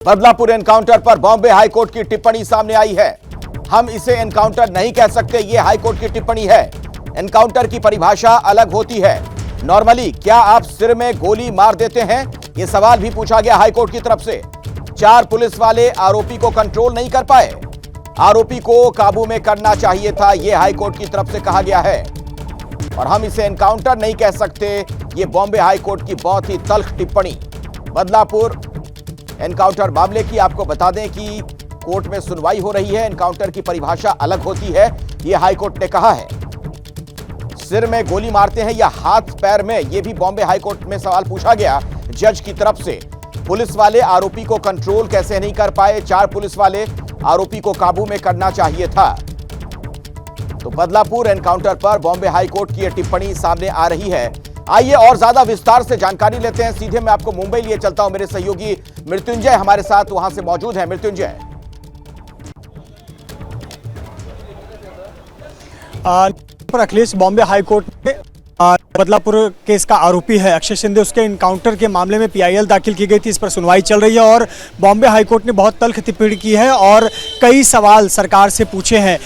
Badlapur encounter पर Bombay high court की टिप्पणी सामने आई है। हम इसे एनकाउंटर नहीं कह सकते, यह हाईकोर्ट की टिप्पणी है। एनकाउंटर की परिभाषा अलग होती है। नॉर्मली क्या आप सिर में गोली मार देते हैं? यह सवाल भी पूछा गया हाईकोर्ट की तरफ से। 4 पुलिस वाले आरोपी को कंट्रोल नहीं कर पाए। आरोपी को काबू में करना चाहिए था, यह हाईकोर्ट की तरफ से कहा गया है। और हम इसे एनकाउंटर नहीं कह सकते, यह बॉम्बे हाईकोर्ट की बहुत ही तल्ख टिप्पणी। बदलापुर एनकाउंटर मामले की आपको बता दें कि कोर्ट में सुनवाई हो रही है। एनकाउंटर की परिभाषा अलग होती है, यह हाईकोर्ट ने कहा है। सिर में गोली मारते हैं या हाथ पैर में, यह भी बॉम्बे हाईकोर्ट में सवाल पूछा गया जज की तरफ से। पुलिस वाले आरोपी को कंट्रोल कैसे नहीं कर पाए? 4 पुलिस वाले आरोपी को काबू में करना चाहिए था। तो बदलापुर एनकाउंटर पर बॉम्बे हाईकोर्ट की यह टिप्पणी सामने आ रही है। आइए और ज्यादा विस्तार से जानकारी लेते हैं। सीधे मैं आपको मुंबई लिए चलता हूं। मेरे सहयोगी मृत्युंजय हमारे साथ वहां से मौजूद है। मृत्युंजय, पर अखिलेश, बॉम्बे हाईकोर्ट में बदलापुर केस का आरोपी है अक्षय शिंदे, उसके इनकाउंटर के मामले में PIL दाखिल की गई थी। इस पर सुनवाई चल रही है और बॉम्बे हाईकोर्ट ने बहुत तल्ख टिप्पणी की है और कई सवाल सरकार से पूछे हैं।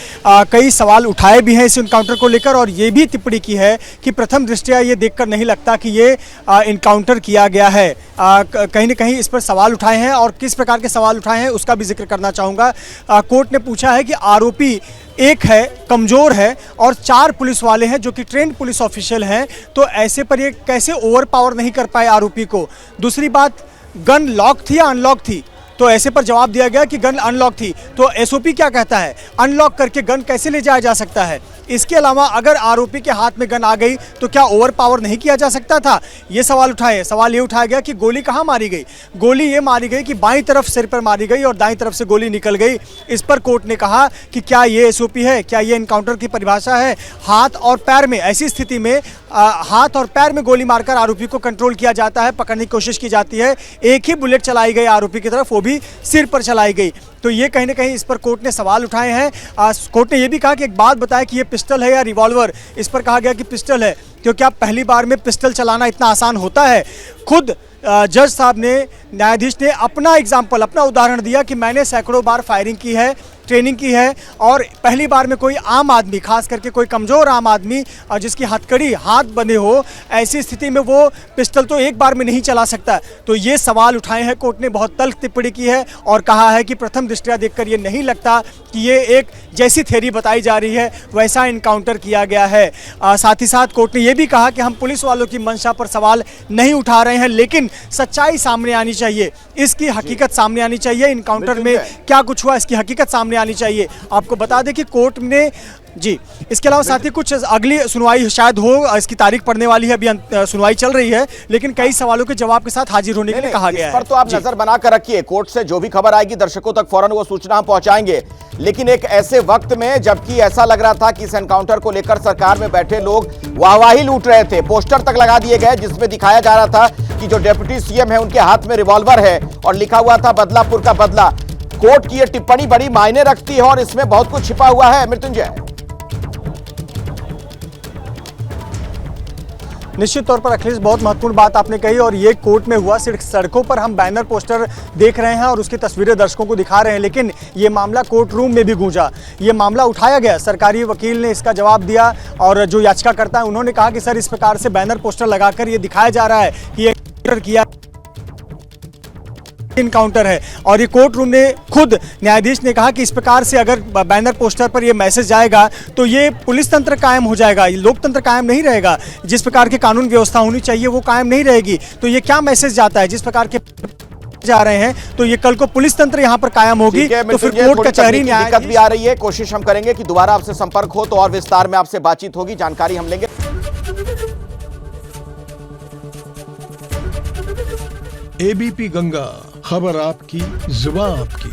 कई सवाल उठाए भी हैं इस इनकाउंटर को लेकर और ये भी टिप्पणी की है कि प्रथम दृष्टया ये देखकर नहीं लगता कि ये इनकाउंटर किया गया है। कहीं ना कहीं इस पर सवाल उठाए हैं और किस प्रकार के सवाल उठाए हैं उसका भी जिक्र करना चाहूँगा। कोर्ट ने पूछा है कि आरोपी एक है, कमज़ोर है और 4 पुलिस वाले हैं जो कि ट्रेंड पुलिस ऑफिशियल हैं, तो ऐसे पर ये कैसे ओवर पावर नहीं कर पाए आरोपी को। दूसरी बात, गन लॉक थी या अनलॉक थी? तो ऐसे पर जवाब दिया गया कि गन अनलॉक थी। तो SOP क्या कहता है, अनलॉक करके गन कैसे ले जाया जा सकता है? इसके अलावा अगर आरोपी के हाथ में गन आ गई तो क्या ओवर पावर नहीं किया जा सकता था? ये सवाल उठाए। सवाल ये उठाया गया कि गोली कहाँ मारी गई। गोली ये मारी गई कि बाईं तरफ सिर पर मारी गई और दाईं तरफ से गोली निकल गई। इस पर कोर्ट ने कहा कि क्या ये SOP है, क्या ये एनकाउंटर की परिभाषा है? हाथ और पैर में, ऐसी स्थिति में हाथ और पैर में गोली मारकर आरोपी को कंट्रोल किया जाता है, पकड़ने की कोशिश की जाती है। एक ही बुलेट चलाई गई आरोपी की तरफ, वो भी सिर पर चलाई गई। तो ये कहीं ना कहीं इस पर कोर्ट ने सवाल उठाए हैं। कोर्ट ने ये भी कहा कि एक बात बताएं कि ये पिस्टल है या रिवॉल्वर। इस पर कहा गया कि पिस्टल है, क्योंकि आप पहली बार में पिस्टल चलाना इतना आसान होता है? खुद जज साहब ने, न्यायाधीश ने अपना एग्जाम्पल, अपना उदाहरण दिया कि मैंने सैकड़ों बार फायरिंग की है, ट्रेनिंग की है और पहली बार में कोई आम आदमी, खास करके कोई कमज़ोर आम आदमी जिसकी हथकड़ी, हाथ बंधे हो, ऐसी स्थिति में वो पिस्टल तो एक बार में नहीं चला सकता। तो ये सवाल उठाए हैं कोर्ट ने, बहुत तल्ख टिप्पणी की है और कहा है कि प्रथम दृष्टया देखकर ये नहीं लगता कि ये एक जैसी थ्योरी बताई जा रही है वैसा इनकाउंटर किया गया है। साथ ही साथ कोर्ट ने यह भी कहा कि हम पुलिस वालों की मंशा पर सवाल नहीं उठा रहे हैं, लेकिन सच्चाई सामने आनी चाहिए, इसकी हकीकत सामने आनी चाहिए। इनकाउंटर में क्या कुछ हुआ इसकी हकीकत सामने आनी चाहिए। आपको बता दें कि कोर्ट ने जी, इसके अलावा साथ ही कुछ अगली सुनवाई शायद हो, इसकी तारीख पड़ने वाली है, अभी सुनवाई चल रही है, लेकिन कई सवालों के जवाब के साथ हाजिर होने के लिए कहा गया है। इस पर तो आप नजर बनाकर रखिए, कोर्ट से जो भी खबर आएगी दर्शकों तक फौरन वो सूचना हम पहुंचाएंगे। लेकिन एक ऐसे वक्त में जबकि ऐसा लग रहा था कि इस एनकाउंटर को लेकर सरकार में बैठे लोग वाहवाही लूट रहे थे, पोस्टर तक लगा दिए गए जिसमें दिखाया जा रहा था कि जो डिप्टी CM है उनके हाथ में रिवॉल्वर है और लिखा हुआ था बदलापुर का बदला। कोर्ट की यह टिप्पणी बड़ी मायने रखती है और इसमें बहुत कुछ छिपा हुआ है। मृत्युंजय, निश्चित तौर पर अखिलेश, बहुत महत्वपूर्ण बात आपने कही और ये कोर्ट में हुआ। सिर्फ सड़कों पर हम बैनर पोस्टर देख रहे हैं और उसकी तस्वीरें दर्शकों को दिखा रहे हैं, लेकिन ये मामला कोर्ट रूम में भी गूंजा। ये मामला उठाया गया, सरकारी वकील ने इसका जवाब दिया और जो याचिकाकर्ता है उन्होंने कहा कि सर इस प्रकार से बैनर पोस्टर लगाकर ये दिखाया जा रहा है कि ये किया इनकाउंटर है। और ये कोर्ट रूम ने खुद, न्यायाधीश ने कहा कि इस प्रकार से अगर बैनर पोस्टर पर ये मैसेज जाएगा तो ये पुलिस तंत्र कायम हो जाएगा, ये लोकतंत्र कायम नहीं रहेगा। जिस प्रकार की कानून व्यवस्था होनी चाहिए वो कायम नहीं रहेगी। तो ये क्या मैसेज जाता है? जिस प्रकार के जा रहे हैं तो ये कल को पुलिस तंत्र यहाँ पर कायम होगी तो फिर कोर्ट कचहरी दिक्कत भी आ रही है। कोशिश हम करेंगे कि दोबारा आपसे संपर्क हो तो और विस्तार में आपसे बातचीत होगी, जानकारी हम लेंगे। ABP गंगा, खबर आपकी, जुबान आपकी।